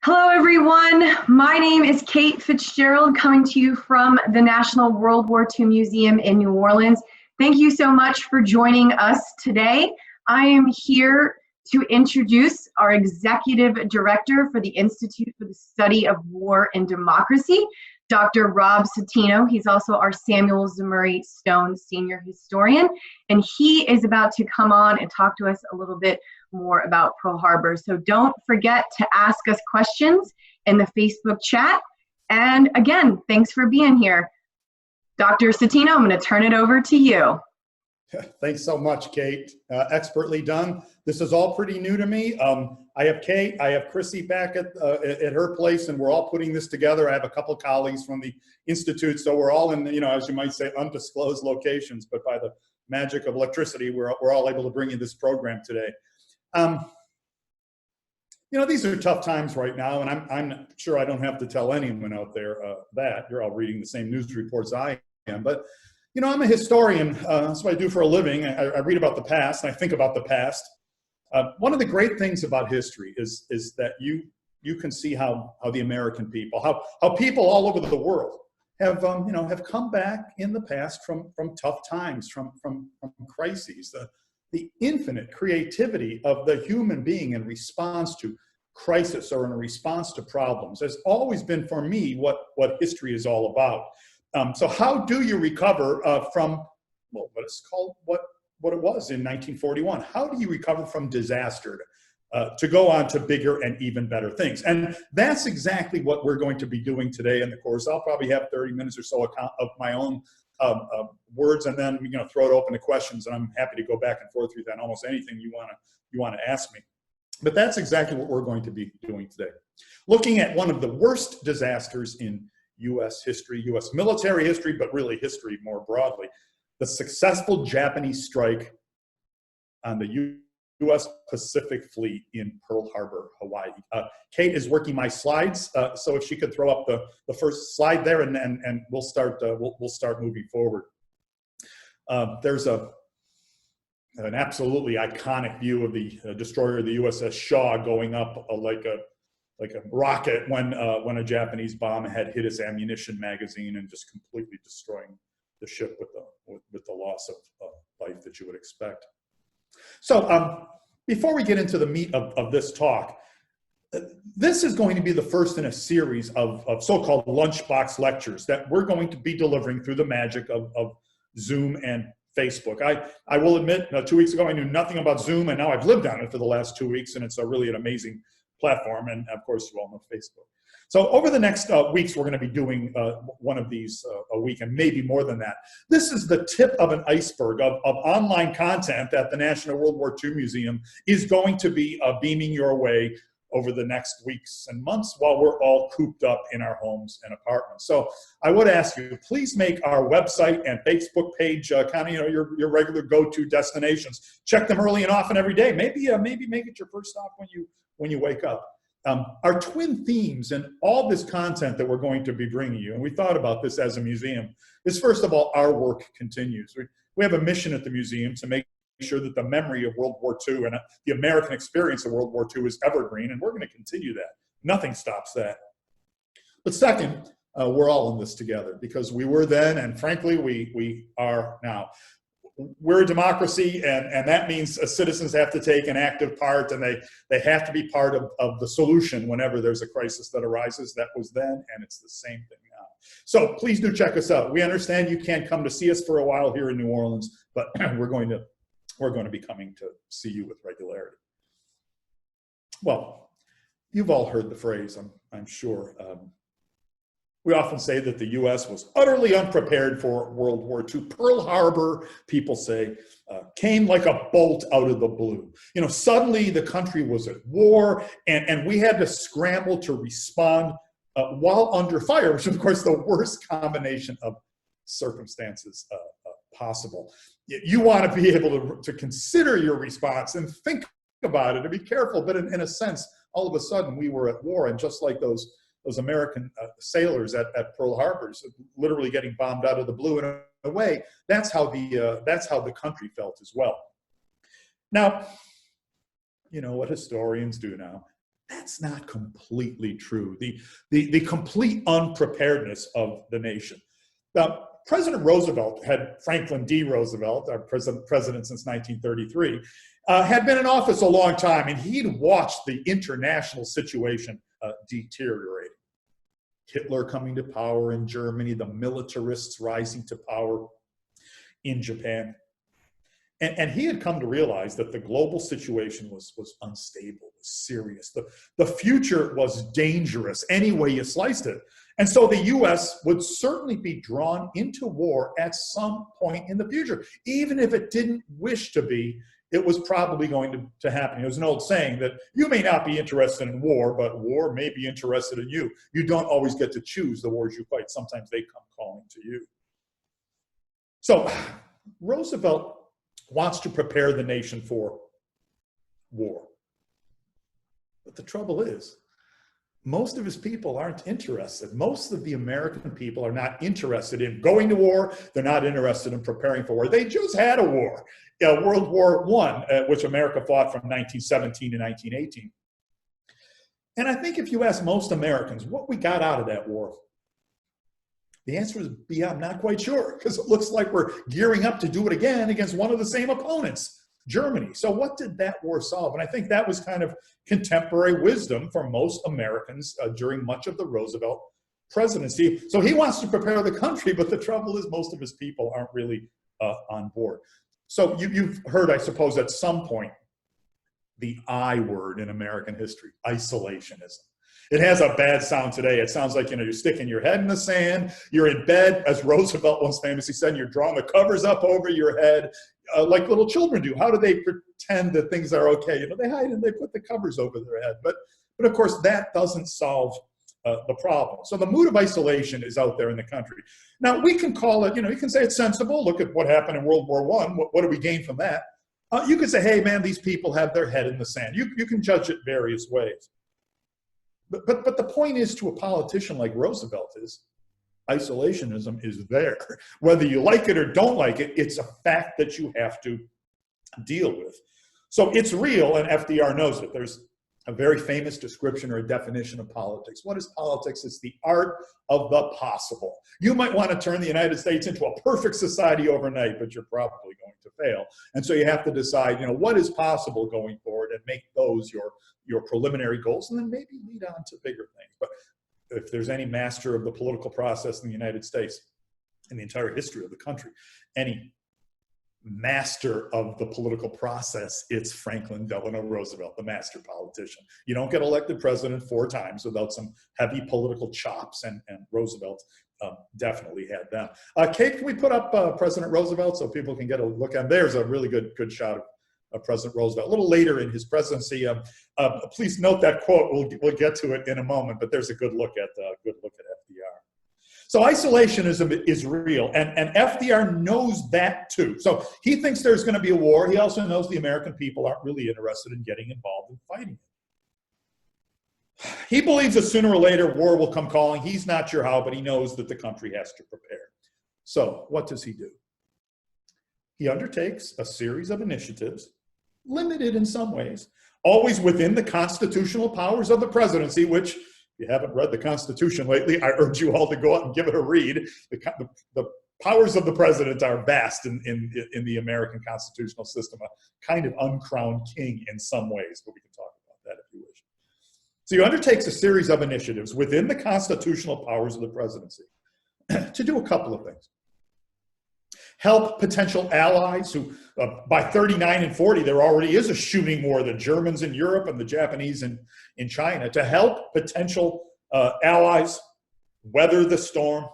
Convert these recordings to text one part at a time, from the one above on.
Hello, everyone. My name is Kate Fitzgerald, coming to you from the National World War II Museum in New Orleans. Thank you so much for joining us today. I am here to introduce our Executive Director for the Institute for the Study of War and Democracy, Dr. Rob Citino. He's also our Samuel Zemurray Stone Senior Historian, and he is about to come on and talk to us a little bit more about Pearl Harbor. So don't forget to ask us questions in the Facebook chat. And again, thanks for being here. Dr. Citino, I'm going to turn it over to you. Thanks so much, Kate. Expertly done. This is all pretty new to me. I have Kate, I have Chrissy back at her place, and we're all putting this together. I have a couple colleagues from the Institute, so we're all in, as you might say, undisclosed locations, but by the magic of electricity, we're all able to bring you this program today. These are tough times right now, and I'm sure I don't have to tell anyone out there that. You're all reading the same news reports I am, but I'm a historian. That's what I do for a living. I read about the past, and I think about the past. One of the great things about history is that you can see how the American people, how people all over the world have come back in the past from tough times, from crises. The infinite creativity of the human being in response to crisis or in response to problems has always been, for me, what history is all about. So how do you recover from what it was in 1941? How do you recover from disaster to go on to bigger and even better things? And that's exactly what we're going to be doing today in the course. I'll probably have 30 minutes or so of my own words, and then throw it open to questions, and I'm happy to go back and forth with you on almost anything you want to ask me. But that's exactly what we're going to be doing today. Looking at one of the worst disasters in U.S. history, U.S. military history, but really history more broadly, the successful Japanese strike on the U.S. Pacific Fleet in Pearl Harbor, Hawaii. Kate is working my slides, so if she could throw up the first slide there, and we'll start moving forward. There's an absolutely iconic view of the destroyer, the USS Shaw, going up like a rocket when a Japanese bomb had hit its ammunition magazine and just completely destroying the ship with the loss of life that you would expect. So before we get into the meat of this talk, this is going to be the first in a series of so-called lunchbox lectures that we're going to be delivering through the magic of Zoom and Facebook. I will admit, 2 weeks ago I knew nothing about Zoom, and now I've lived on it for the last 2 weeks, and it's really an amazing platform, and of course you all know Facebook. So over the next weeks, we're going to be doing one of these a week, and maybe more than that. This is the tip of an iceberg of online content that the National World War II Museum is going to be beaming your way over the next weeks and months while we're all cooped up in our homes and apartments. So I would ask you, please make our website and Facebook page your regular go-to destinations. Check them early and often every day. Maybe make it your first stop when you wake up. Our twin themes and all this content that we're going to be bringing you, and we thought about this as a museum, is first of all, our work continues. We have a mission at the museum to make sure that the memory of World War II and the American experience of World War II is evergreen, and we're going to continue that. Nothing stops that. But second, we're all in this together, because we were then, and frankly, we are now. We're a democracy, and that means citizens have to take an active part, and they have to be part of the solution whenever there's a crisis that arises. That was then, and it's the same thing now. So please do check us out. We understand you can't come to see us for a while here in New Orleans, but we're going to be coming to see you with regularity. Well, you've all heard the phrase, I'm sure. We often say that the U.S. was utterly unprepared for World War II. Pearl Harbor, people say, came like a bolt out of the blue. Suddenly the country was at war, and we had to scramble to respond while under fire, which is, of course, the worst combination of circumstances possible. You want to be able to consider your response and think about it and be careful, but in a sense, all of a sudden we were at war, and just like those American sailors at Pearl Harbor, literally getting bombed out of the blue in a way, that's how the country felt as well. Now, you know what historians do now. That's not completely true. The complete unpreparedness of the nation. Now, President Roosevelt had, Franklin D. Roosevelt, our president since 1933, had been in office a long time, and he'd watched the international situation deteriorate. Hitler coming to power in Germany, the militarists rising to power in Japan. And he had come to realize that the global situation was unstable, was serious. The future was dangerous any way you sliced it. And so the US would certainly be drawn into war at some point in the future. Even if it didn't wish to be, it was probably going to happen. There's an old saying that you may not be interested in war, but war may be interested in you. You don't always get to choose the wars you fight. Sometimes they come calling to you. So Roosevelt wants to prepare the nation for war. But the trouble is, most of his people aren't interested. Most of the American people are not interested in going to war. They're not interested in preparing for war. They just had a war, World War I, which America fought from 1917 to 1918. And I think if you ask most Americans what we got out of that war, the answer is, yeah, I'm not quite sure, because it looks like we're gearing up to do it again against one of the same opponents, Germany. So what did that war solve? And I think that was kind of contemporary wisdom for most Americans during much of the Roosevelt presidency. So he wants to prepare the country, but the trouble is most of his people aren't really on board. So you've heard, I suppose, at some point, the I word in American history, isolationism. It has a bad sound today. It sounds like, you're sticking your head in the sand. You're in bed, as Roosevelt once famously said, and you're drawing the covers up over your head like little children do. How do they pretend that things are okay? They hide and they put the covers over their head. But of course, that doesn't solve the problem. So the mood of isolation is out there in the country. Now, we can call it, you can say it's sensible. Look at what happened in World War I. What do we gain from that? You could say, hey, man, these people have their head in the sand. You can judge it various ways. But the point is, to a politician like Roosevelt, is isolationism is there. Whether you like it or don't like it, it's a fact that you have to deal with. So it's real, and FDR knows it. There's a very famous description or a definition of politics. What is politics? It's the art of the possible. You might want to turn the United States into a perfect society overnight, but you're probably going to fail. And so you have to decide, what is possible going forward, and make those your preliminary goals, and then maybe lead on to bigger things. But if there's any master of the political process in the United States, in the entire history of the country, any master of the political process, it's Franklin Delano Roosevelt, the master politician. You don't get elected president 4 times without some heavy political chops, and Roosevelt definitely had them. Kate, can we put up President Roosevelt so people can get a look at him? There's a really good shot of President Roosevelt. A little later in his presidency, please note that quote. We'll get to it in a moment, but there's a good look at FDR. So isolationism is real, and FDR knows that too. So he thinks there's going to be a war. He also knows the American people aren't really interested in getting involved in fighting it. He believes that sooner or later war will come calling. He's not sure how, but he knows that the country has to prepare. So what does he do? He undertakes a series of initiatives, limited in some ways, always within the constitutional powers of the presidency, which, if you haven't read the Constitution lately, I urge you all to go out and give it a read. The powers of the president are vast in the American constitutional system, a kind of uncrowned king in some ways, but we can talk about that if you wish. So he undertakes a series of initiatives within the constitutional powers of the presidency to do a couple of things. Help potential allies who, by 39 and 40, there already is a shooting war, the Germans in Europe and the Japanese in China, to help potential allies weather the storm,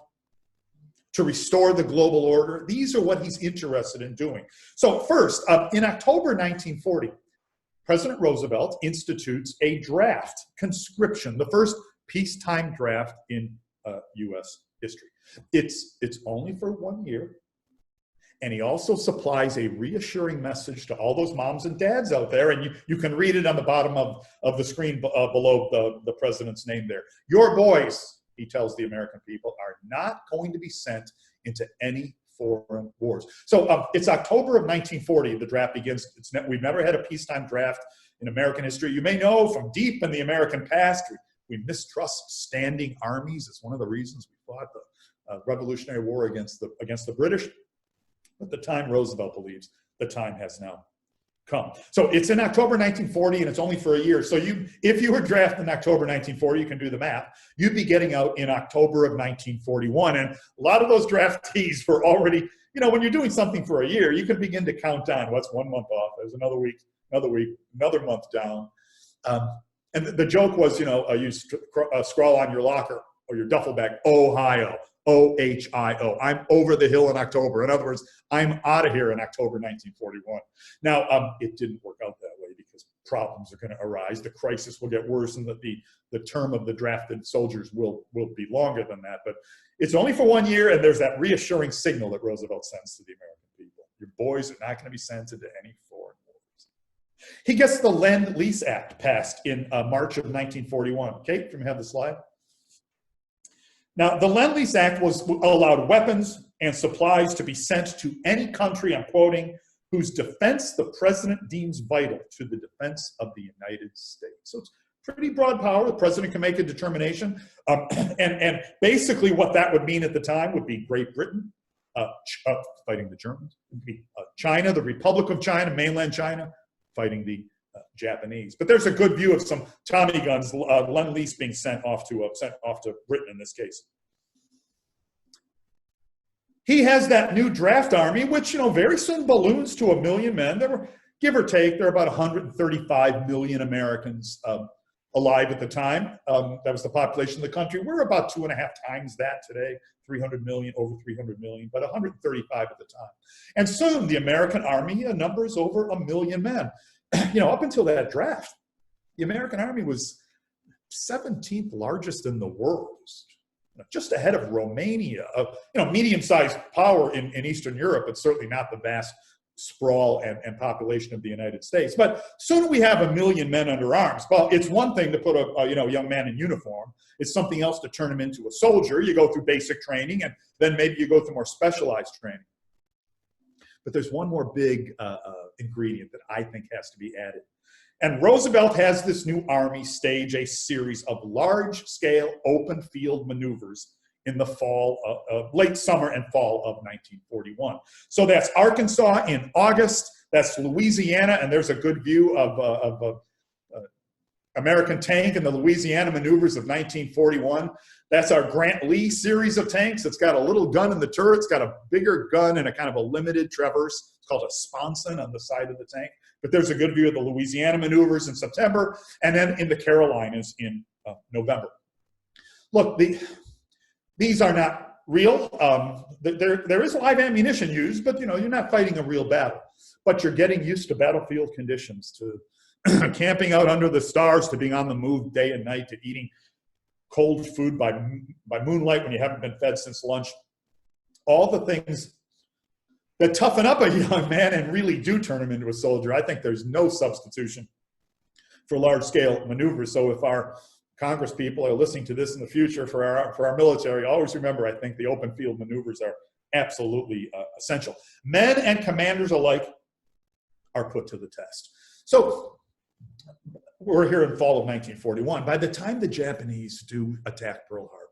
to restore the global order. These are what he's interested in doing. So first, in October 1940, President Roosevelt institutes a draft conscription, the first peacetime draft in U.S. history. It's only for 1 year. And he also supplies a reassuring message to all those moms and dads out there, and you can read it on the bottom of the screen below the president's name there. Your boys, he tells the American people, are not going to be sent into any foreign wars. So it's October of 1940, the draft begins. We've never had a peacetime draft in American history. You may know from deep in the American past, we mistrust standing armies. It's one of the reasons we fought the Revolutionary War against the British. But the time, Roosevelt believes, the time has now come. So it's in October 1940, and it's only for a year. So if you were drafted in October 1940, you can do the math, you'd be getting out in October of 1941. And a lot of those draftees were already, when you're doing something for a year, you can begin to count on what's 1 month off. There's another week, another month down. And the joke was, you scrawl on your locker or your duffel bag, Ohio, OHIO. I'm over the hill in October. In other words, I'm out of here in October 1941. Now, it didn't work out that way because problems are going to arise. The crisis will get worse, and the term of the drafted soldiers will be longer than that. But it's only for 1 year, and there's that reassuring signal that Roosevelt sends to the American people. Your boys are not going to be sent into any foreign wars. He gets the Lendlease Act passed in March of 1941. Kate, can we have the slide? Now, the Lendlease Act allowed weapons and supplies to be sent to any country, I'm quoting, whose defense the president deems vital to the defense of the United States. So it's pretty broad power. The president can make a determination. And basically what that would mean at the time would be Great Britain fighting the Germans, it would be China, the Republic of China, mainland China, fighting the Japanese. But there's a good view of some Tommy guns, Lend-Lease being sent off to Britain in this case. He has that new draft army, which very soon balloons to 1 million men. There were, give or take, there were about 135 million Americans alive at the time. That was the population of the country. We're about 2.5 times that today, 300 million, over 300 million, but 135 at the time. And soon the American army numbers over 1 million men. Up until that draft, the American army was 17th largest in the world, just ahead of Romania, medium-sized power in Eastern Europe, but certainly not the vast sprawl and population of the United States. But soon we have 1 million men under arms. Well, it's one thing to put a young man in uniform. It's something else to turn him into a soldier. You go through basic training, and then maybe you go through more specialized training. But there's one more big ingredient that I think has to be added. And Roosevelt has this new army stage a series of large-scale open field maneuvers in the fall, late summer and fall of 1941. So that's Arkansas in August, that's Louisiana, and there's a good view of American tank in the Louisiana Maneuvers of 1941. That's our Grant Lee series of tanks. It's got a little gun in the turret. It's got a bigger gun and a kind of a limited traverse. It's called a sponson on the side of the tank. But there's a good view of the Louisiana Maneuvers in September, and then in the Carolinas in November. Look, these are not real. There is live ammunition used, but you're not fighting a real battle. But you're getting used to battlefield conditions, to camping out under the stars, to being on the move day and night, to eating cold food by moonlight when you haven't been fed since lunch. All the things that toughen up a young man and really do turn him into a soldier. I think there's no substitution for large-scale maneuvers. So if our Congress people are listening to this in the future for our military, always remember, I think the open field maneuvers are absolutely essential. Men and commanders alike are put to the test. So we're here in fall of 1941. By the time the Japanese do attack Pearl Harbor,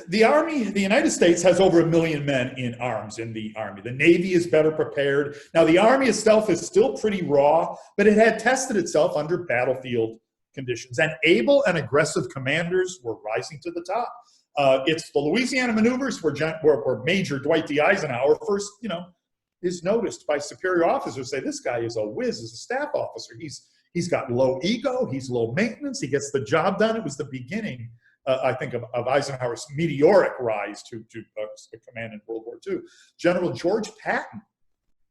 the Army, the United States has over 1 million men in arms in the Army. The Navy is better prepared. Now, the Army itself is still pretty raw, but it had tested itself under battlefield conditions. And able and aggressive commanders were rising to the top. It's the Louisiana Maneuvers where Major Dwight D. Eisenhower first, is noticed by superior officers. Say, this guy is a whiz as a staff officer. He's got low ego. He's low maintenance. He gets the job done. It was the beginning, I think, of Eisenhower's meteoric rise to command in World War II. General George Patton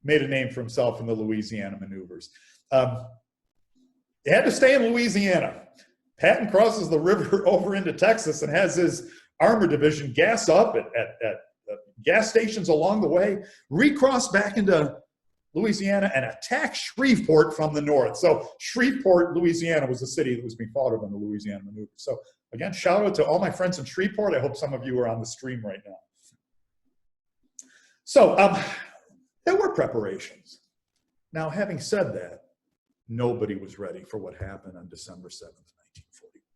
made a name for himself in the Louisiana Maneuvers. He had to stay in Louisiana. Patton crosses the river over into Texas and has his armor division gas up at gas stations along the way, recross back into Louisiana, and attack Shreveport from the north. So Shreveport, Louisiana was the city that was being fought over in the Louisiana Maneuver. So again, shout out to all my friends in Shreveport. I hope some of you are on the stream right now. So there were preparations. Now, having said that, nobody was ready for what happened on December 7th, 1941.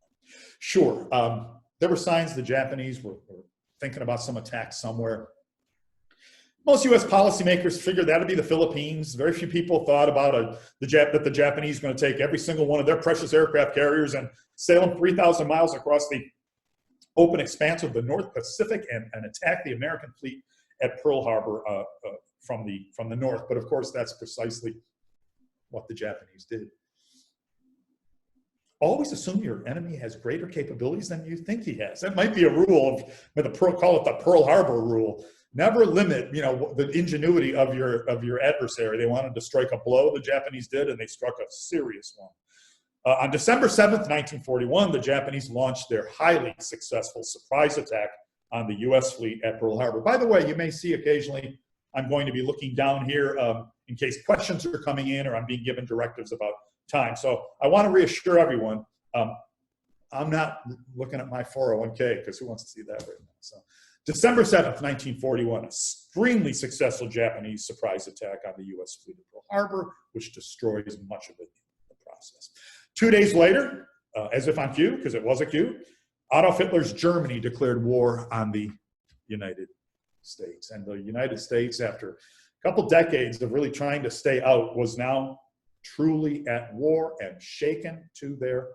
Sure, there were signs the Japanese were thinking about some attack somewhere. Most U.S. policymakers figured that'd be the Philippines. Very few people thought about that the Japanese were going to take every single one of their precious aircraft carriers and sail them 3,000 miles across the open expanse of the North Pacific and attack the American fleet at Pearl Harbor from the north. But of course, that's precisely what the Japanese did. Always assume your enemy has greater capabilities than you think he has. That might be a rule call it the Pearl Harbor rule. Never limit, the ingenuity of your adversary. They wanted to strike a blow, the Japanese did, and they struck a serious one. On December 7th, 1941, the Japanese launched their highly successful surprise attack on the U.S. fleet at Pearl Harbor. By the way, you may see occasionally I'm going to be looking down here in case questions are coming in or I'm being given directives about time. So I want to reassure everyone, I'm not looking at my 401k because who wants to see that right now? So December 7th, 1941, extremely successful Japanese surprise attack on the U.S. fleet at Pearl Harbor, which destroys much of it in the process. 2 days later, as if on cue, because it was a cue, Adolf Hitler's Germany declared war on the United States. And the United States, after a couple decades of really trying to stay out, was now truly at war and shaken to their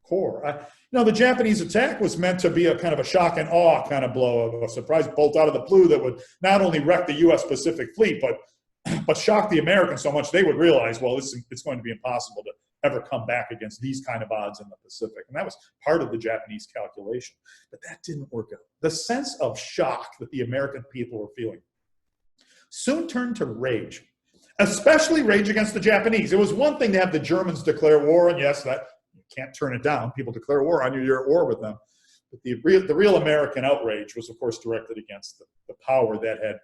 core. The Japanese attack was meant to be a kind of a shock and awe kind of blow, a surprise bolt out of the blue that would not only wreck the U.S. Pacific Fleet, but shock the Americans so much they would realize, well, it's going to be impossible to ever come back against these kind of odds in the Pacific. And that was part of the Japanese calculation. But that didn't work out. The sense of shock that the American people were feeling soon turned to rage, especially rage against the Japanese. It was one thing to have the Germans declare war, and yes, that you can't turn it down. People declare war on you, you're at war with them. But the real American outrage was, of course, directed against the power that had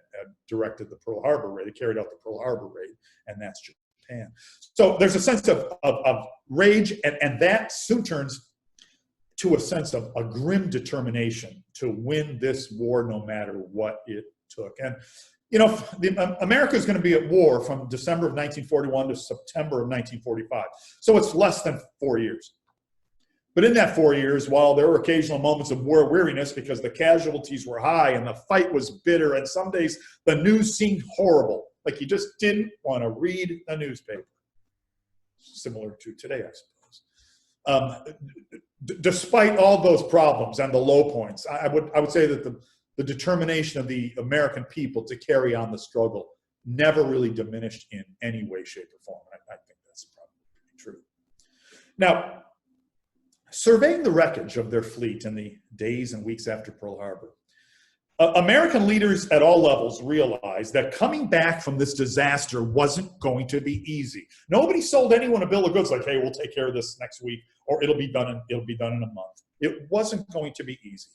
directed the Pearl Harbor raid, that carried out the Pearl Harbor raid, and that's Japan. So there's a sense of rage, and that soon turns to a sense of a grim determination to win this war no matter what it took. And America is going to be at war from December of 1941 to September of 1945. So it's less than 4 years. But in that 4 years, while there were occasional moments of war weariness because the casualties were high and the fight was bitter, and some days the news seemed horrible, like you just didn't want to read a newspaper. Similar to today, I suppose. Despite all those problems and the low points, I would say that the determination of the American people to carry on the struggle never really diminished in any way, shape, or form. I think that's probably true. Now, surveying the wreckage of their fleet in the days and weeks after Pearl Harbor, American leaders at all levels realized that coming back from this disaster wasn't going to be easy. Nobody sold anyone a bill of goods like, hey, we'll take care of this next week, or it'll be done in a month. It wasn't going to be easy.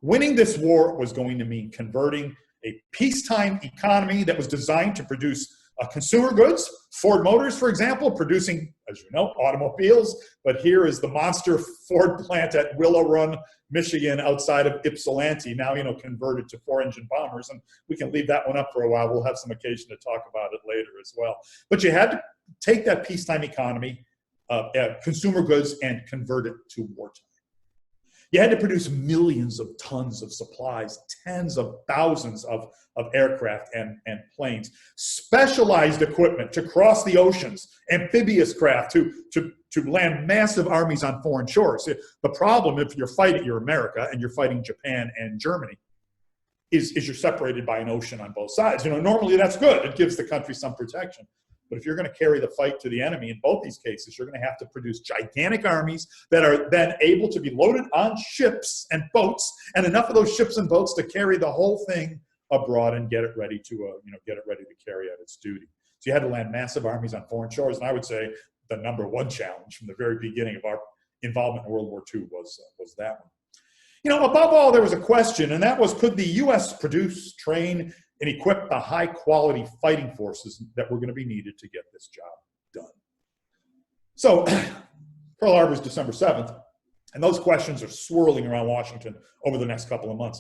Winning this war was going to mean converting a peacetime economy that was designed to produce consumer goods. Ford Motors, for example, producing, as you know, automobiles. But here is the monster Ford plant at Willow Run, Michigan, outside of Ypsilanti, now, converted to 4-engine bombers. And we can leave that one up for a while. We'll have some occasion to talk about it later as well. But you had to take that peacetime economy, consumer goods, and convert it to wartime. You had to produce millions of tons of supplies, tens of thousands of aircraft and planes, specialized equipment to cross the oceans, amphibious craft to land massive armies on foreign shores. The problem, if you're America and you're fighting Japan and Germany, is you're separated by an ocean on both sides. Normally that's good. It gives the country some protection. But if you're going to carry the fight to the enemy, in both these cases, you're going to have to produce gigantic armies that are then able to be loaded on ships and boats, and enough of those ships and boats to carry the whole thing abroad and get it ready to carry out its duty. So you had to land massive armies on foreign shores, and I would say the number one challenge from the very beginning of our involvement in World War II was that one. Above all, there was a question, and that was, could the U.S. produce, train, and equip the high-quality fighting forces that were going to be needed to get this job done? So Pearl Harbor is December 7th, and those questions are swirling around Washington over the next couple of months.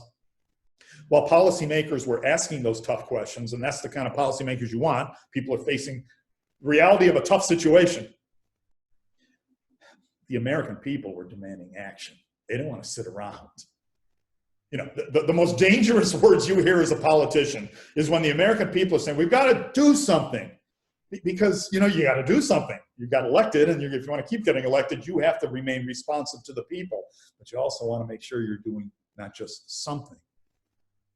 While policymakers were asking those tough questions, and that's the kind of policymakers you want, people are facing the reality of a tough situation. the American people were demanding action. They didn't want to sit around. You know, the most dangerous words you hear as a politician is when the American people are saying, we've got to do something. Because, you know, you got to do something. You got elected, and if you want to keep getting elected, you have to remain responsive to the people. But you also want to make sure you're doing not just something,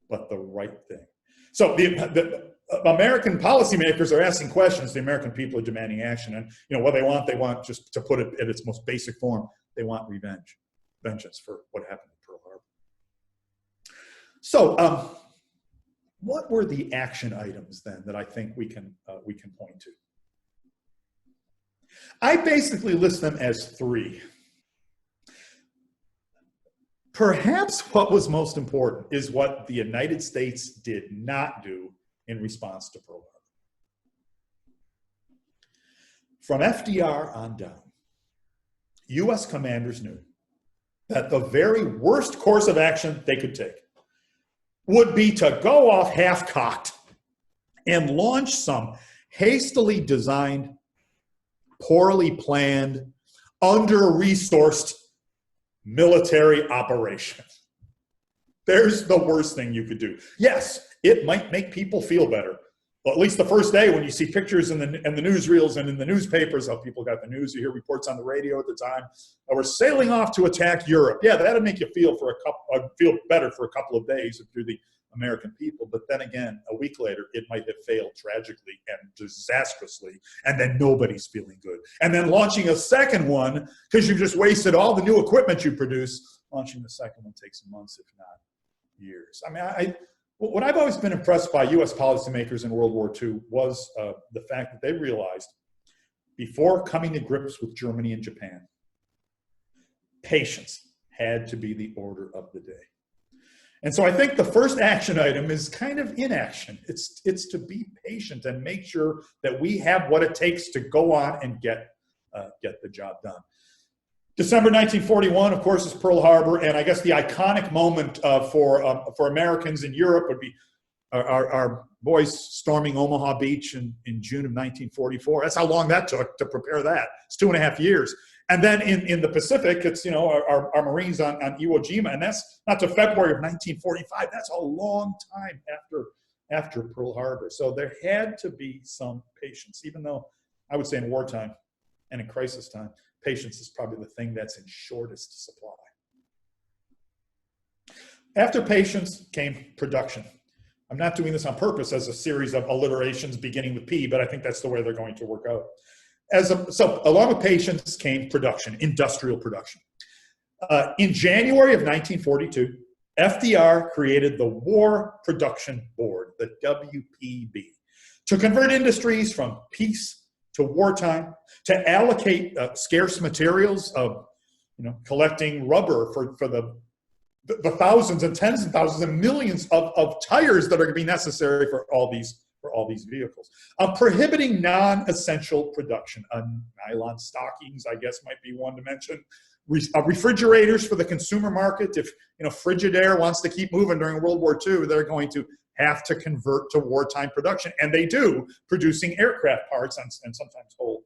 but the right thing. So the American policymakers are asking questions. The American people are demanding action. And, you know, what they want, just to put it in its most basic form, they want revenge, vengeance for what happened in Pearl Harbor. So, what were the action items then that I think we can point to? I basically list them as 3. Perhaps what was most important is what the United States did not do in response to Pearl Harbor. From FDR on down, U.S. commanders knew that the very worst course of action they could take would be to go off half-cocked and launch some hastily designed, poorly planned, under-resourced military operation. There's the worst thing you could do. Yes, it might make people feel better. Well, at least the first day when you see pictures in the newsreels and in the newspapers, how people got the news, you hear reports on the radio at the time, we're sailing off to attack Europe. Yeah, that'll make you feel better for a couple of days if you're the American people. But then again, a week later, it might have failed tragically and disastrously, and then nobody's feeling good. And then launching a second one, because you've just wasted all the new equipment you produce, launching the second one takes months, if not years. I mean, what I've always been impressed by U.S. policymakers in World War II was the fact that they realized, before coming to grips with Germany and Japan, patience had to be the order of the day. And so I think the first action item is kind of inaction. It's to be patient and make sure that we have what it takes to go on and get the job done. December 1941, of course, is Pearl Harbor, and I guess the iconic moment for Americans in Europe would be our boys storming Omaha Beach in June of 1944. That's how long that took to prepare that. It's 2.5 years. And then in the Pacific, it's, you know, our Marines on Iwo Jima, and that's not to February of 1945. That's a long time after Pearl Harbor. So there had to be some patience, even though I would say in wartime and in crisis time, patience is probably the thing that's in shortest supply. After patience came production. I'm not doing this on purpose as a series of alliterations beginning with P, but I think that's the way they're going to work out. So along with patience came production, industrial production. In January of 1942, FDR created the War Production Board, the WPB, to convert industries from peace to wartime, to allocate scarce materials of, collecting rubber for the thousands and tens of thousands and millions of tires that are going to be necessary for all these vehicles. Prohibiting non-essential production. Nylon stockings, I guess, might be one to mention. Refrigerators for the consumer market. If Frigidaire wants to keep moving during World War II, they're going to have to convert to wartime production, and they do, producing aircraft parts and sometimes whole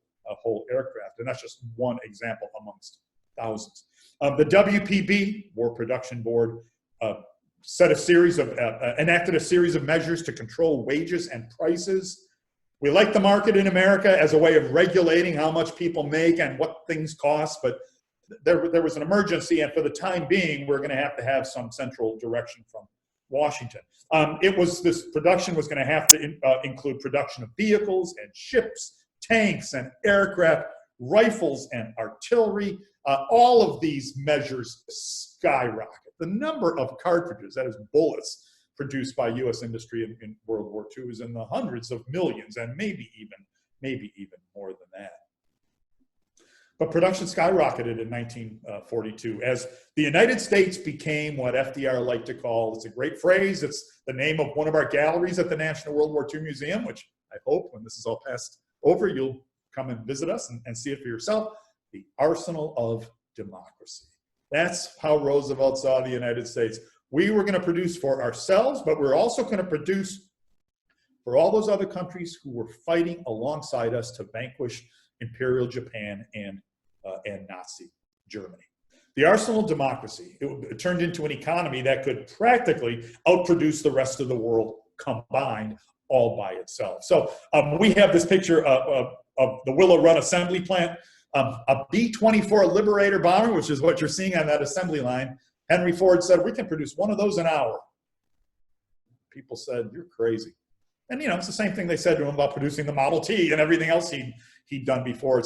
aircraft. And that's just one example amongst thousands. The WPB, War Production Board, enacted a series of measures to control wages and prices. We like the market in America as a way of regulating how much people make and what things cost, but there was an emergency, and for the time being, we're going to have some central direction from Washington. This production was going to have to include production of vehicles and ships, tanks and aircraft, rifles and artillery. All of these measures skyrocket. The number of cartridges, that is bullets, produced by U.S. industry in World War II is in the hundreds of millions, and maybe even more than that. But production skyrocketed in 1942 as the United States became what FDR liked to call, it's a great phrase, it's the name of one of our galleries at the National World War II Museum, which I hope when this is all passed over, you'll come and visit us and see it for yourself, the arsenal of democracy. That's how Roosevelt saw the United States. We were going to produce for ourselves, but we're also going to produce for all those other countries who were fighting alongside us to vanquish Imperial Japan and Nazi Germany. The arsenal of democracy, it turned into an economy that could practically outproduce the rest of the world combined all by itself. So we have this picture of the Willow Run assembly plant, a B-24 Liberator bomber, which is what you're seeing on that assembly line. Henry Ford said, we can produce one of those an hour. People said, you're crazy. And, it's the same thing they said to him about producing the Model T and everything else he'd done before.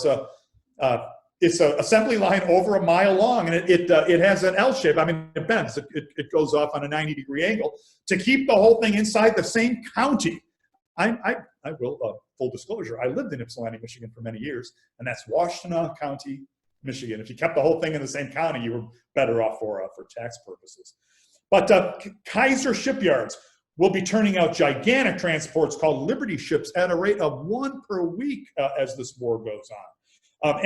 It's an assembly line over a mile long, and it has an L shape. I mean, it bends. It goes off on a 90-degree angle to keep the whole thing inside the same county. I will, full disclosure, I lived in Ypsilanti, Michigan for many years, and that's Washtenaw County, Michigan. If you kept the whole thing in the same county, you were better off for tax purposes. But Kaiser shipyards will be turning out gigantic transports called Liberty ships at a rate of 1 per week as this war goes on.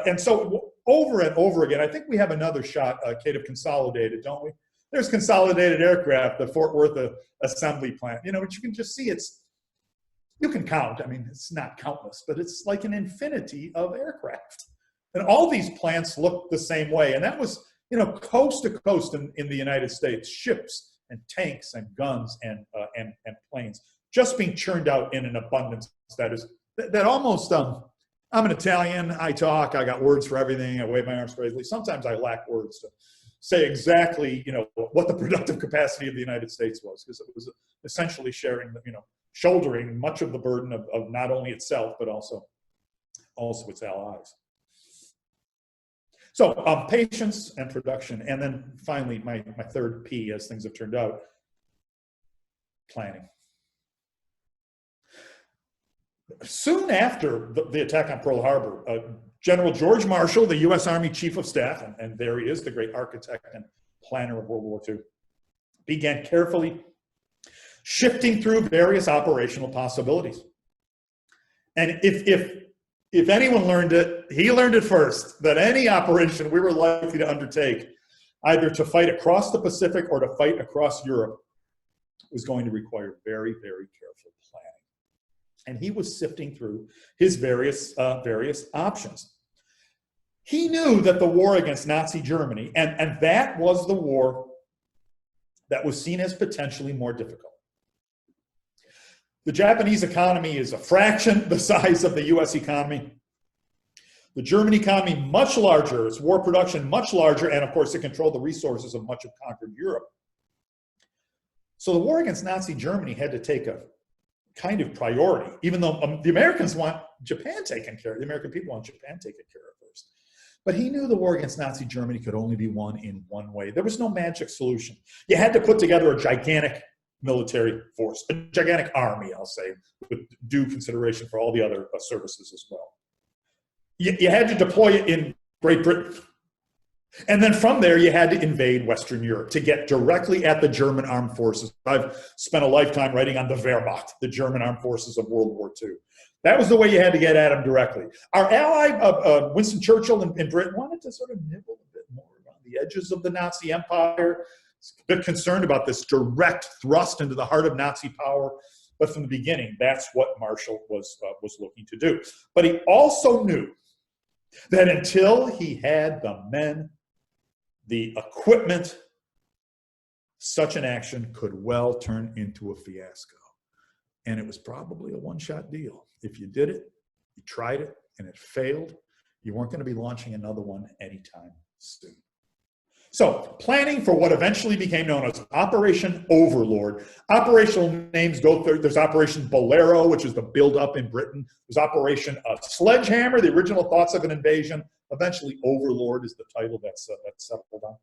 And so over and over again, I think we have another shot, Kate, of Consolidated, don't we? There's Consolidated Aircraft, the Fort Worth assembly plant. But you can just see you can count. I mean, it's not countless, but it's like an infinity of aircraft. And all these plants look the same way. And that was, coast to coast in the United States, ships and tanks and guns and planes just being churned out in an abundance that almost, I'm an Italian, I talk, I got words for everything, I wave my arms crazily. Sometimes I lack words to say exactly, what the productive capacity of the United States was, because it was essentially shouldering much of the burden of not only itself, but also its allies. So patience and production. And then finally, my third P, as things have turned out, planning. Soon after the attack on Pearl Harbor, General George Marshall, the U.S. Army Chief of Staff, and there he is, the great architect and planner of World War II, began carefully shifting through various operational possibilities. And if anyone learned it, he learned it first, that any operation we were likely to undertake, either to fight across the Pacific or to fight across Europe, was going to require very, very careful planning. And he was sifting through his various options. He knew that the war against Nazi Germany, and that was the war that was seen as potentially more difficult. The Japanese economy is a fraction the size of the US economy. The German economy much larger, its war production much larger, and of course it controlled the resources of much of conquered Europe. So the war against Nazi Germany had to take a kind of priority, even though the Americans want Japan taken care of, the American people want Japan taken care of first. But he knew the war against Nazi Germany could only be won in one way. There was no magic solution. You had to put together a gigantic military force, a gigantic army, I'll say, with due consideration for all the other services as well. You had to deploy it in Great Britain. And then from there, you had to invade Western Europe to get directly at the German armed forces. I've spent a lifetime writing on the Wehrmacht, the German armed forces of World War II. That was the way you had to get at them directly. Our ally, Winston Churchill in Britain, wanted to sort of nibble a bit more around the edges of the Nazi Empire. A bit concerned about this direct thrust into the heart of Nazi power, but from the beginning, that's what Marshall was looking to do. But he also knew that until he had the men, the equipment, such an action could well turn into a fiasco. And it was probably a one-shot deal. If you did it, you tried it, and it failed, you weren't going to be launching another one anytime soon. So, planning for what eventually became known as Operation Overlord. Operational names go through. There's Operation Bolero, which is the build-up in Britain. There's Operation Sledgehammer, the original thoughts of an invasion. Eventually, Overlord is the title that's settled on.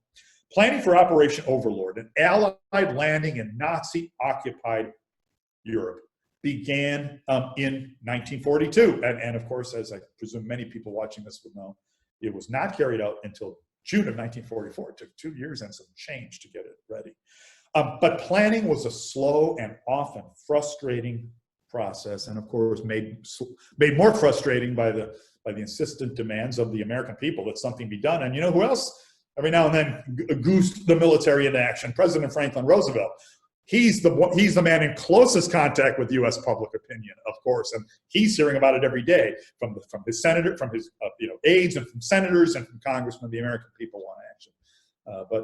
Planning for Operation Overlord, an Allied landing in Nazi-occupied Europe, began in 1942. And of course, as I presume many people watching this would know, it was not carried out until June of 1944. It took 2 years and some change to get it ready. But planning was a slow and often frustrating process, and of course made more frustrating by the insistent demands of the American people that something be done. And you know who else every now and then goosed the military into action? President Franklin Roosevelt. He's the man in closest contact with U.S. public opinion, of course, and he's hearing about it every day from his senator, from his aides, and from senators and from congressmen. The American people want action,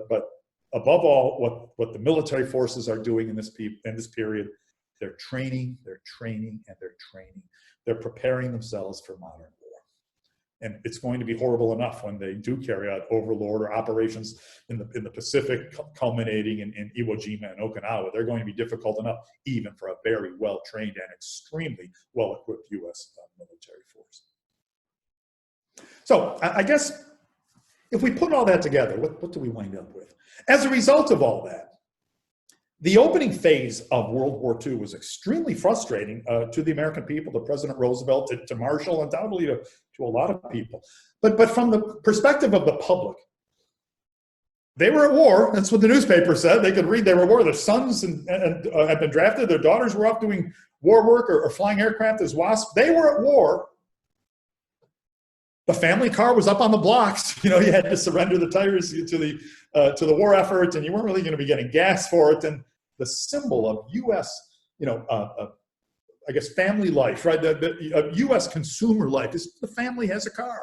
but above all, what the military forces are doing in this period, they're training, and they're training. They're preparing themselves for modern war. And it's going to be horrible enough when they do carry out overlord or operations in the Pacific, culminating in Iwo Jima and Okinawa. They're going to be difficult enough, even for a very well-trained and extremely well-equipped U.S. military force. So I guess if we put all that together, what do we wind up with? As a result of all that, the opening phase of World War II was extremely frustrating to the American people, to President Roosevelt, to Marshall, undoubtedly to a lot of people. But from the perspective of the public, they were at war. That's what the newspaper said. They could read they were at war. Their sons had been drafted. Their daughters were off doing war work or flying aircraft as WASP. They were at war. The family car was up on the blocks. You had to surrender the tires to the war effort, and you weren't really going to be getting gas for it. And the symbol of U.S., I guess, family life, right? The U.S. consumer life is the family has a car,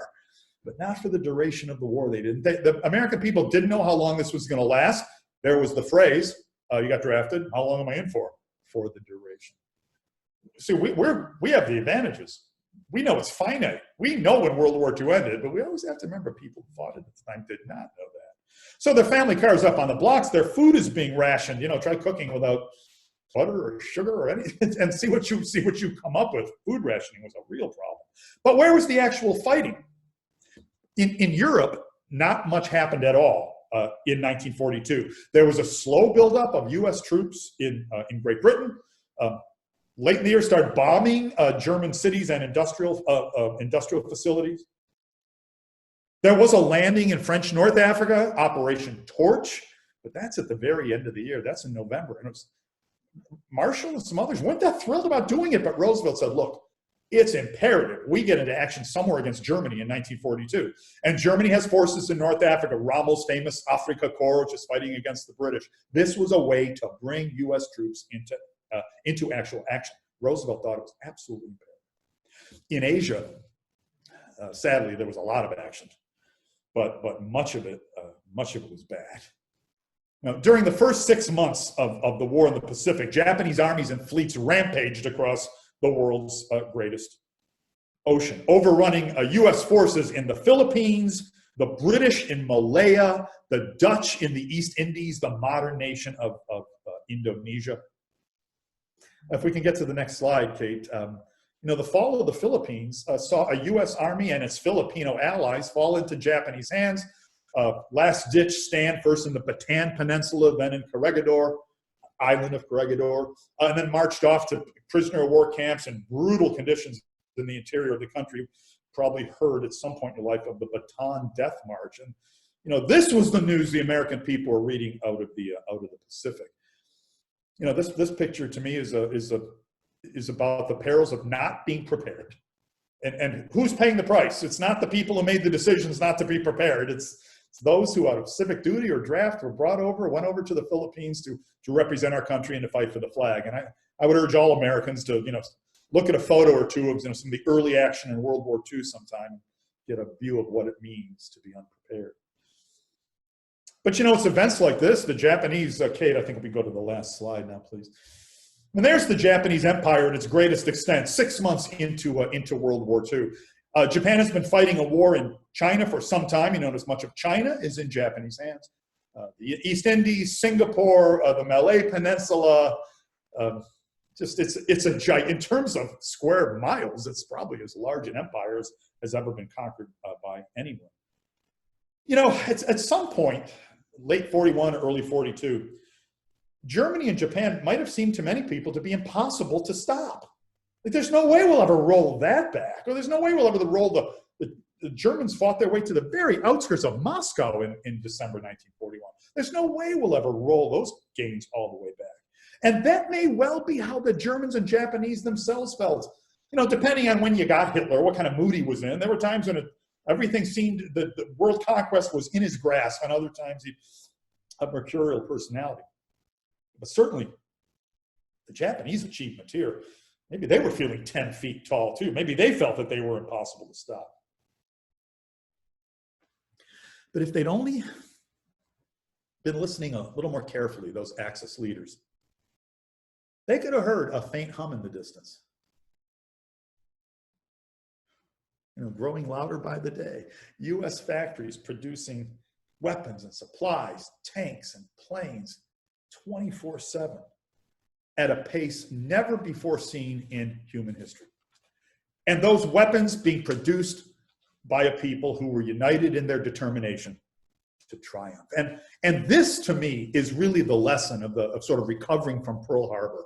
but not for the duration of the war. They didn't. The American people didn't know how long this was going to last. There was the phrase, "You got drafted. How long am I in for?" For the duration. See, we have the advantages. We know it's finite. We know when World War II ended, but we always have to remember people who fought at the time did not know that. So their family car is up on the blocks. Their food is being rationed. Try cooking without butter or sugar or anything, and see what you come up with. Food rationing was a real problem. But where was the actual fighting? In Europe, not much happened at all in 1942. There was a slow buildup of U.S. troops in Great Britain. Late in the year, started bombing German cities and industrial facilities. There was a landing in French North Africa, Operation Torch, but that's at the very end of the year. That's in November. And it was Marshall and some others weren't that thrilled about doing it, but Roosevelt said, look, it's imperative we get into action somewhere against Germany in 1942. And Germany has forces in North Africa, Rommel's famous Afrika Korps, which is fighting against the British. This was a way to bring U.S. troops into actual action. Roosevelt thought it was absolutely imperative. In Asia, sadly, there was a lot of action, but much of it was bad. Now, during the first 6 months of the war in the Pacific, Japanese armies and fleets rampaged across the world's greatest ocean, overrunning U.S. forces in the Philippines, the British in Malaya, the Dutch in the East Indies, the modern nation of Indonesia. If we can get to the next slide, Kate. The fall of the Philippines saw a U.S. Army and its Filipino allies fall into Japanese hands. Last-ditch stand, first in the Bataan Peninsula, then in Corregidor, island of Corregidor, and then marched off to prisoner of war camps and brutal conditions in the interior of the country. Probably heard at some point in your life of the Bataan Death March. And this was the news the American people were reading out of the Pacific. This picture to me is about the perils of not being prepared. And who's paying the price? It's not the people who made the decisions not to be prepared. It's those who out of civic duty or draft went over to the Philippines to represent our country and to fight for the flag. And I would urge all Americans to, look at a photo or two of some of the early action in World War II sometime and get a view of what it means to be unprepared. But it's events like this, the Japanese, Kate, I think we go to the last slide now, please. And there's the Japanese Empire at its greatest extent, 6 months into World War II. Japan has been fighting a war in China for some time. As much of China is in Japanese hands. The East Indies, Singapore, the Malay Peninsula, it's a giant, in terms of square miles, it's probably as large an empire as has ever been conquered by anyone. At some point, late 41, early 42, Germany and Japan might have seemed to many people to be impossible to stop. Like, there's no way we'll ever roll that back, or there's no way we'll ever roll the Germans fought their way to the very outskirts of Moscow in December 1941. There's no way we'll ever roll those gains all the way back. And that may well be how the Germans and Japanese themselves felt. Depending on when you got Hitler, what kind of mood he was in. There were times when everything seemed the world conquest was in his grasp, and other times he had a mercurial personality. But certainly the Japanese achievement here, maybe they were feeling 10 feet tall too. Maybe they felt that they were impossible to stop. But if they'd only been listening a little more carefully, those Axis leaders, they could have heard a faint hum in the distance. Growing louder by the day. U.S. factories producing weapons and supplies, tanks and planes, 24/7, at a pace never before seen in human history. And those weapons being produced by a people who were united in their determination to triumph. And this, to me, is really the lesson of sort of recovering from Pearl Harbor.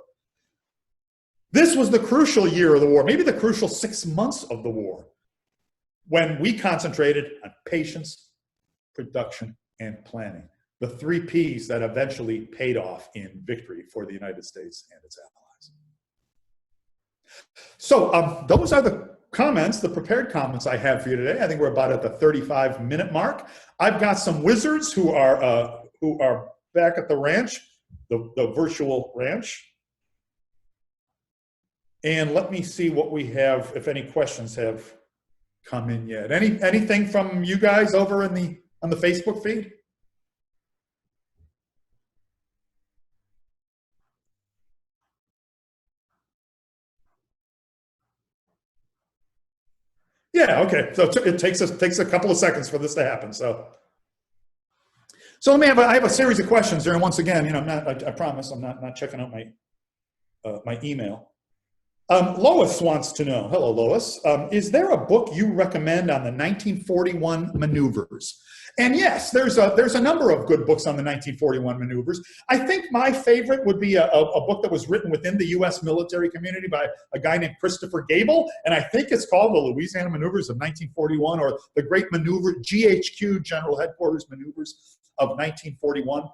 This was the crucial year of the war, maybe the crucial 6 months of the war, when we concentrated on patience, production, and planning. The 3 Ps that eventually paid off in victory for the United States and its allies. So those are the comments, the prepared comments I have for you today. I think we're about at the 35-minute mark. I've got some wizards who are back at the ranch, the virtual ranch. And let me see what we have, if any questions have come in yet. Anything from you guys over on the Facebook feed? Yeah, okay. So it takes a couple of seconds for this to happen. So I have a series of questions there. And once again, I promise I'm not checking out my email. Lois wants to know, hello Lois, is there a book you recommend on the 1941 maneuvers? And yes, there's a number of good books on the 1941 maneuvers. I think my favorite would be a book that was written within the U.S. military community by a guy named Christopher Gable, and I think it's called The Louisiana Maneuvers of 1941, or The Great Maneuver, GHQ, General Headquarters Maneuvers of 1941.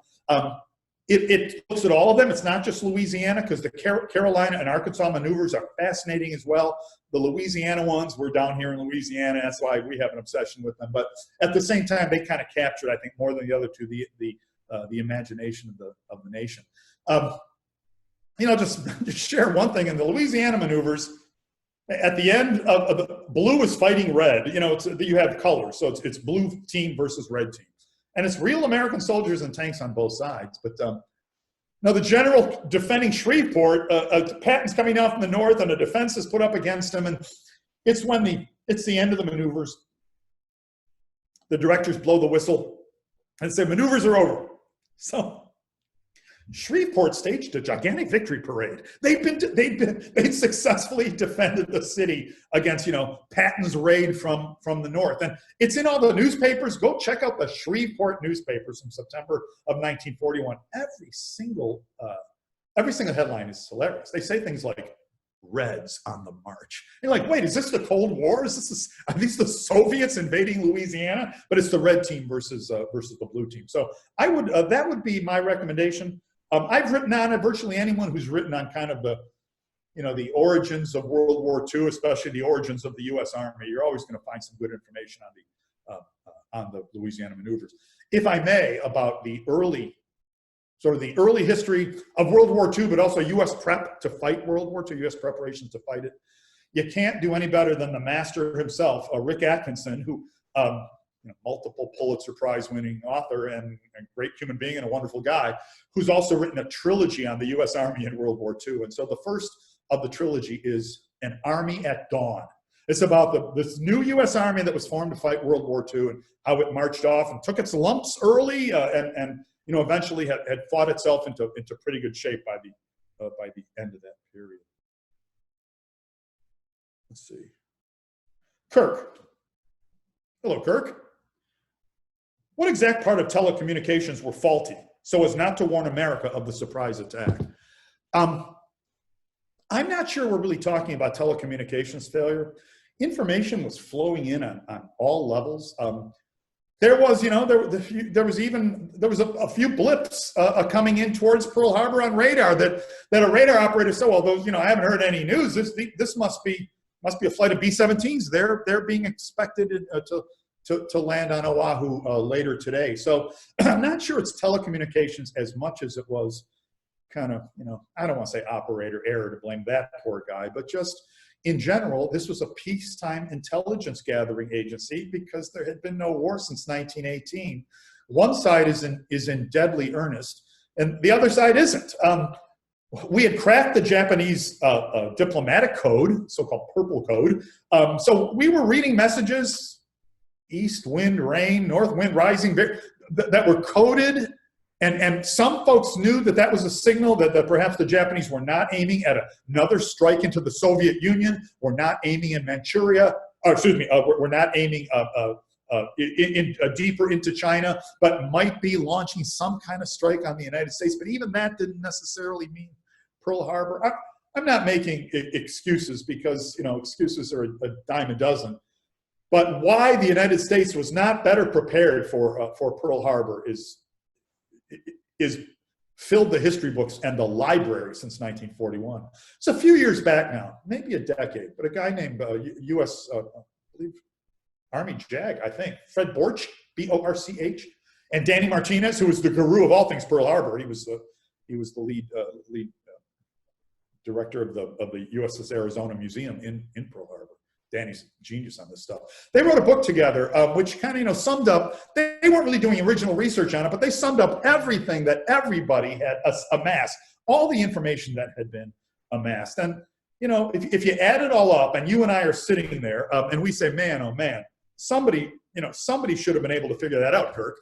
It looks at all of them. It's not just Louisiana, because the Carolina and Arkansas maneuvers are fascinating as well. The Louisiana ones, we're down here in Louisiana, that's why we have an obsession with them. But at the same time, they kind of captured, I think, more than the other two, the imagination of the nation. Just share one thing in the Louisiana maneuvers. At the end of the blue is fighting red. You have colors, so it's blue team versus red team. And it's real American soldiers and tanks on both sides. But now the general defending Shreveport, Patton's coming down from the north, and a defense is put up against him. And it's the end of the maneuvers. The directors blow the whistle and say maneuvers are over. So Shreveport staged a gigantic victory parade. They'd successfully defended the city against, Patton's raid from the north. And it's in all the newspapers. Go check out the Shreveport newspapers from September of 1941. Every single headline is hilarious. They say things like Reds on the march. You're like, wait, is this the Cold War? Are these the Soviets invading Louisiana? But it's the red team versus the blue team. So that would be my recommendation. I've written on it. Virtually anyone who's written on kind of the origins of World War II, especially the origins of the U.S. Army, you're always going to find some good information on the Louisiana maneuvers. If I may, about the early history of World War II, but also U.S. prep to fight World War II, U.S. preparations to fight it. You can't do any better than the master himself, Rick Atkinson, who multiple Pulitzer Prize winning author and a great human being and a wonderful guy, who's also written a trilogy on the U.S. Army in World War II. And so the first of the trilogy is An Army at Dawn. It's about this new U.S. Army that was formed to fight World War II and how it marched off and took its lumps early and eventually had fought itself into pretty good shape by the end of that period. Let's see. Kirk. Hello, Kirk. What exact part of telecommunications were faulty so as not to warn America of the surprise attack? I'm not sure we're really talking about telecommunications failure. Information was flowing in on all levels. There was a few blips coming in towards Pearl Harbor on radar that a radar operator said, well, I haven't heard any news. This must be a flight of B-17s. They're being expected to land on Oahu later today. So I'm not sure it's telecommunications as much as it was kind of, I don't want to say operator error to blame that poor guy, but just in general, this was a peacetime intelligence gathering agency because there had been no war since 1918. One side is in deadly earnest, and the other side isn't. We had cracked the Japanese diplomatic code, so-called Purple Code. So we were reading messages, east wind, rain, north wind, rising, that were coded. And some folks knew that that was a signal that perhaps the Japanese were not aiming at another strike into the Soviet Union, were not aiming in Manchuria, we're not aiming deeper into China, but might be launching some kind of strike on the United States. But even that didn't necessarily mean Pearl Harbor. I'm not making excuses because, excuses are a dime a dozen. But why the United States was not better prepared for Pearl Harbor is filled the history books and the library since 1941. It's a few years back now, maybe a decade, but a guy named U.S. I believe Army JAG, I think, Fred Borch, B-O-R-C-H, and Danny Martinez, who was the guru of all things Pearl Harbor. He was the lead director of the USS Arizona Museum in Pearl Harbor. Danny's genius on this stuff. They wrote a book together, which kind of, summed up, they weren't really doing original research on it, but they summed up everything that everybody had amassed, all the information that had been amassed. And, if you add it all up and you and I are sitting there and we say, man, oh man, somebody should have been able to figure that out, Kirk.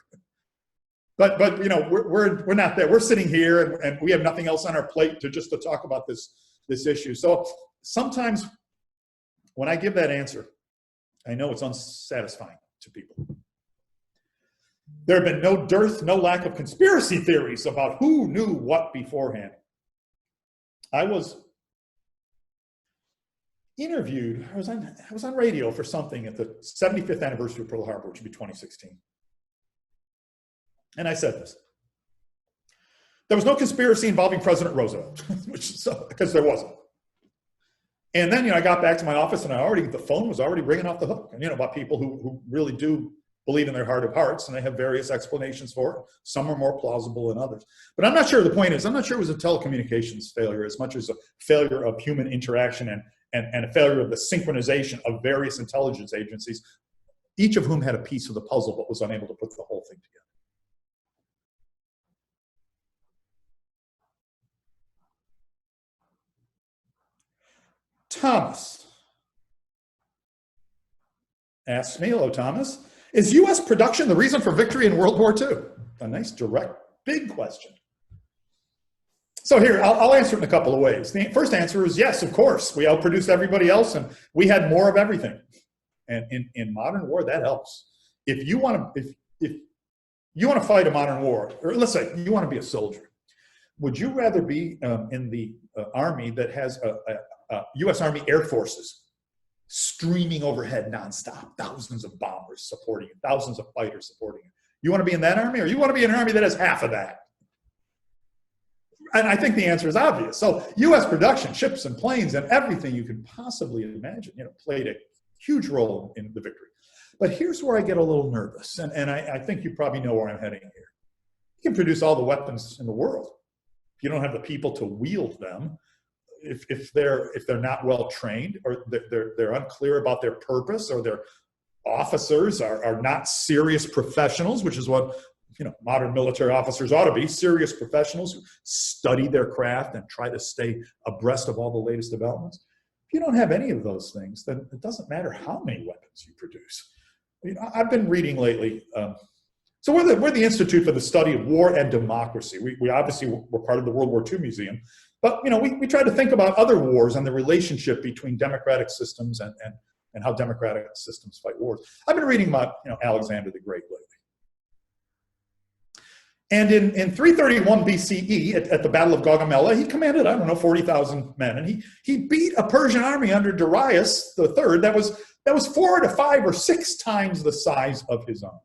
But we're not there. We're sitting here and we have nothing else on our plate to talk about this issue. So sometimes when I give that answer, I know it's unsatisfying to people. There have been no dearth, no lack of conspiracy theories about who knew what beforehand. I was interviewed, I was on radio for something at the 75th anniversary of Pearl Harbor, which would be 2016. And I said this: there was no conspiracy involving President Roosevelt, because there wasn't. And then, I got back to my office and the phone was already ringing off the hook, and, about people who really do believe in their heart of hearts, and they have various explanations for it. Some are more plausible than others. But I'm not sure, the point is, I'm not sure it was a telecommunications failure as much as a failure of human interaction and a failure of the synchronization of various intelligence agencies, each of whom had a piece of the puzzle but was unable to put the whole thing together. Thomas asks me, hello, Thomas, is U.S. production the reason for victory in World War II? A nice, direct, big question. So here, I'll answer it in a couple of ways. The first answer is yes, of course. We outproduced everybody else, and we had more of everything. And in modern war, that helps. If you want to fight a modern war, or let's say you want to be a soldier, would you rather be in the Army that has U.S. Army Air Forces streaming overhead nonstop, thousands of bombers supporting it, thousands of fighters supporting it? You want to be in that army, or you want to be in an army that has half of that? And I think the answer is obvious. So U.S. production, ships and planes and everything you could possibly imagine, played a huge role in the victory. But here's where I get a little nervous, and I think you probably know where I'm heading here. You can produce all the weapons in the world. If you don't have the people to wield them, if they're not well trained, or they're unclear about their purpose, or their officers are not serious professionals, which is what modern military officers ought to be, serious professionals who study their craft and try to stay abreast of all the latest developments. If you don't have any of those things, then it doesn't matter how many weapons you produce. I've been reading lately. So we're the Institute for the Study of War and Democracy. We obviously were part of the World War II Museum, but we tried to think about other wars and the relationship between democratic systems and how democratic systems fight wars. I've been reading about Alexander the Great lately. And in 331 BCE, at the Battle of Gaugamela, he commanded, 40,000 men, and he beat a Persian army under Darius III that was 4 to 5 or 6 times the size of his own.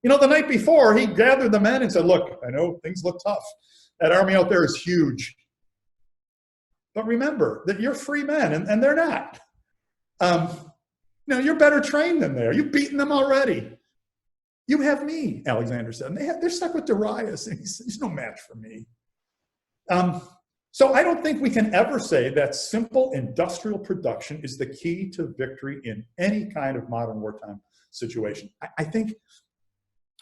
The night before, he gathered the men and said, look, I know things look tough. That army out there is huge. But remember that you're free men, and they're not. You're better trained than they are. You've beaten them already. You have me, Alexander said. And they're stuck with Darius, and he's no match for me. So I don't think we can ever say that simple industrial production is the key to victory in any kind of modern wartime situation. I think,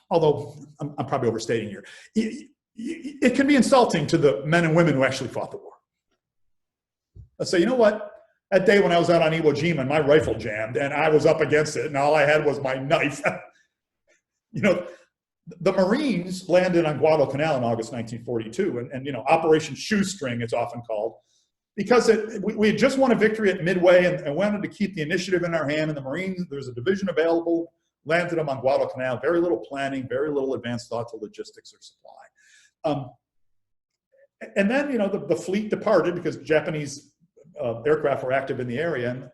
although I'm probably overstating here, it can be insulting to the men and women who actually fought the war. Let's say, you know what? That day when I was out on Iwo Jima, my rifle jammed and I was up against it and all I had was my knife. You know, the Marines landed on Guadalcanal in August 1942, and you know, Operation Shoestring, it's often called, because we had just won a victory at Midway and wanted to keep the initiative in our hand, and the Marines, there's a division available, landed them on Guadalcanal, very little planning, very little advanced thought to logistics or supply. And then, you know, the fleet departed because Japanese aircraft were active in the area, and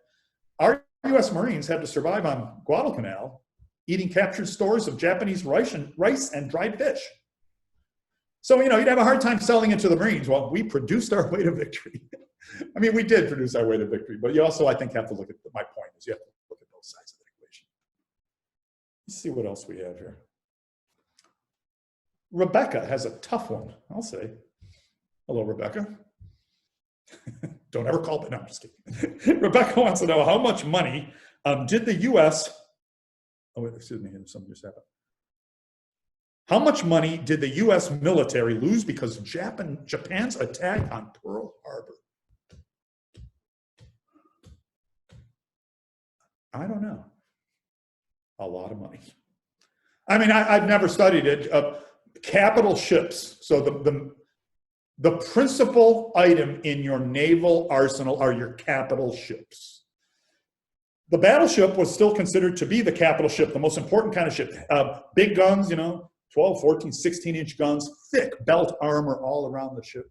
our U.S. Marines had to survive on Guadalcanal, eating captured stores of Japanese rice and dried fish. So, you know, you'd have a hard time selling it to the Marines. Well, we produced our way to victory. I mean, we did produce our way to victory, but you also, I think, have to look at, my point is you have to look at both sides of the equation. Let's see what else we have here. Rebecca has a tough one, I'll say. Hello, Rebecca. Don't ever call me, no, I'm just kidding. Rebecca wants to know how much money did the U.S., oh, wait, excuse me, something just happened. How much money did the U.S. military lose because Japan's attack on Pearl Harbor? I don't know. A lot of money. I mean, I've never studied it. Capital ships. So the principal item in your naval arsenal are your capital ships. The battleship was still considered to be the capital ship, the most important kind of ship. Big guns, you know, 12, 14, 16-inch guns, thick belt armor all around the ship.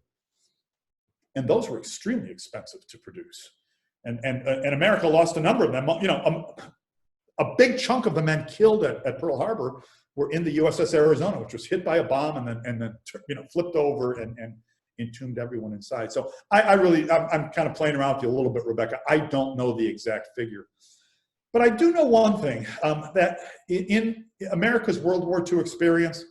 And those were extremely expensive to produce. And America lost a number of them. You know, a big chunk of the men killed at Pearl Harbor were in the USS Arizona, which was hit by a bomb and then you know, flipped over and entombed everyone inside. So I'm kind of playing around with you a little bit, Rebecca. I don't know the exact figure. But I do know one thing, that in America's World War II experience,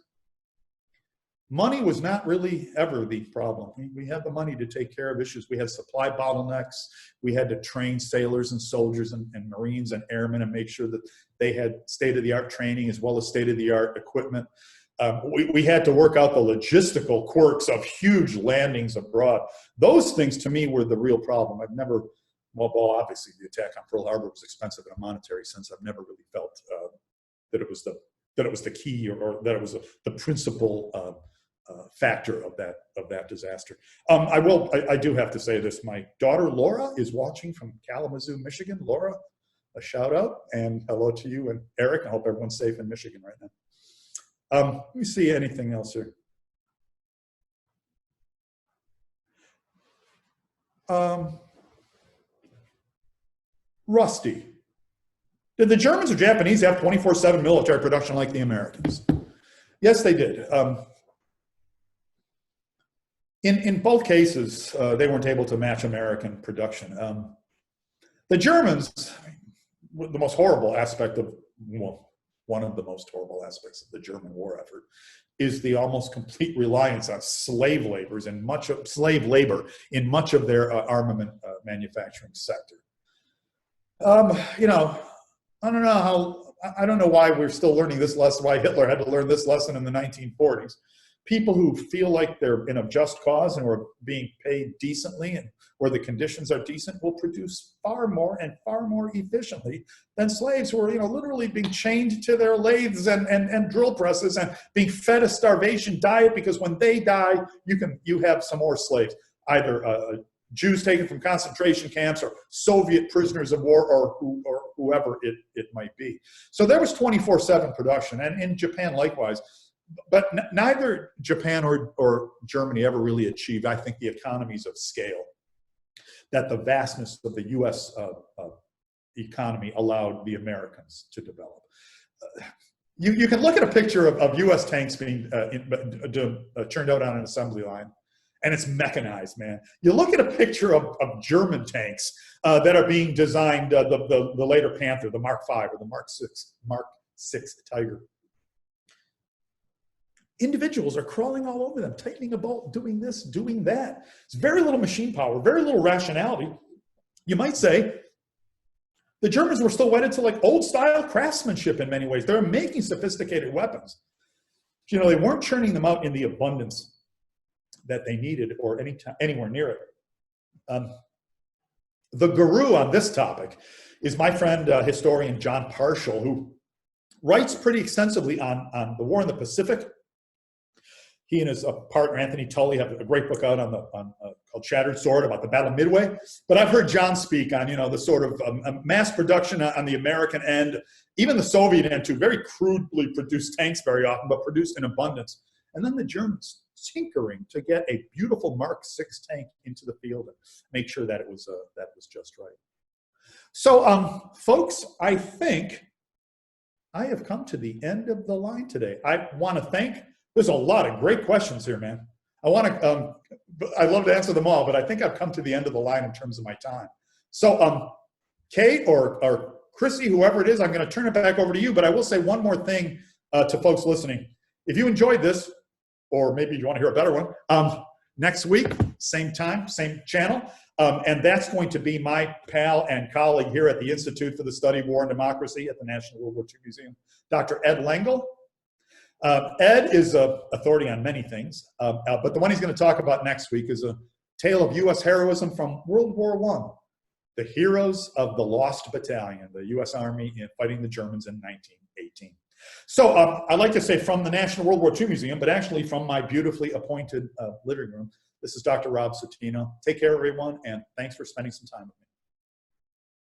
money was not really ever the problem. We had the money to take care of issues. We had supply bottlenecks. We had to train sailors and soldiers and Marines and airmen and make sure that they had state-of-the-art training as well as state-of-the-art equipment. We had to work out the logistical quirks of huge landings abroad. Those things, to me, were the real problem. I've never, well, obviously the attack on Pearl Harbor was expensive in a monetary sense. I've never really felt that it was the key or that it was the principal factor of that disaster. I do have to say this. My daughter Laura is watching from Kalamazoo, Michigan. Laura, a shout out and hello to you and Eric. I hope everyone's safe in Michigan right now. Let me see anything else here. Rusty, did the Germans or Japanese have 24/7 military production like the Americans? Yes, they did. In both cases, they weren't able to match American production. The Germans, the most horrible aspect of, well, one of the most horrible aspects of the German war effort is the almost complete reliance on slave labor in much of their armament manufacturing sector. You know, I don't know why we're still learning this lesson, why Hitler had to learn this lesson in the 1940s. People who feel like they're in a just cause and are being paid decently and where the conditions are decent will produce far more and far more efficiently than slaves who are, you know, literally being chained to their lathes and drill presses and being fed a starvation diet because when they die, you have some more slaves, either Jews taken from concentration camps or Soviet prisoners of war or whoever it might be. So there was 24/7 production, and in Japan likewise. But neither Japan or Germany ever really achieved, I think, the economies of scale that the vastness of the U.S. Economy allowed the Americans to develop. You can look at a picture of U.S. tanks being turned out on an assembly line, and it's mechanized, man. You look at a picture of German tanks that are being designed, the later Panther, the Mark V or the Mark VI Tiger. individuals are crawling all over them, tightening a bolt, doing this, doing that. It's very little machine power, very little rationality. You might say the Germans were still wedded to like old style craftsmanship in many ways. They're making sophisticated weapons. You know, they weren't churning them out in the abundance that they needed or anywhere near it. The guru on this topic is my friend, historian John Parshall, who writes pretty extensively on the war in the Pacific. He and his partner, Anthony Tully, have a great book out called Shattered Sword about the Battle of Midway. But I've heard John speak on, you know, the sort of mass production on the American end, even the Soviet end too, very crudely produced tanks very often, but produced in abundance. And then the Germans tinkering to get a beautiful Mark VI tank into the field and make sure that it was just right. So, folks, I think I have come to the end of the line today. I want to thank. There's a lot of great questions here, man. I'd love to answer them all, but I think I've come to the end of the line in terms of my time. So, Kate or Chrissy, whoever it is, I'm going to turn it back over to you. But I will say one more thing to folks listening. If you enjoyed this, or maybe you want to hear a better one, next week, same time, same channel. And that's going to be my pal and colleague here at the Institute for the Study of War and Democracy at the National World War II Museum, Dr. Ed Lengel. Ed is an authority on many things, but the one he's going to talk about next week is a tale of U.S. heroism from World War I, the heroes of the Lost Battalion, the U.S. Army in fighting the Germans in 1918. So I'd like to say from the National World War II Museum, but actually from my beautifully appointed living room, this is Dr. Rob Citino. Take care, everyone, and thanks for spending some time with me.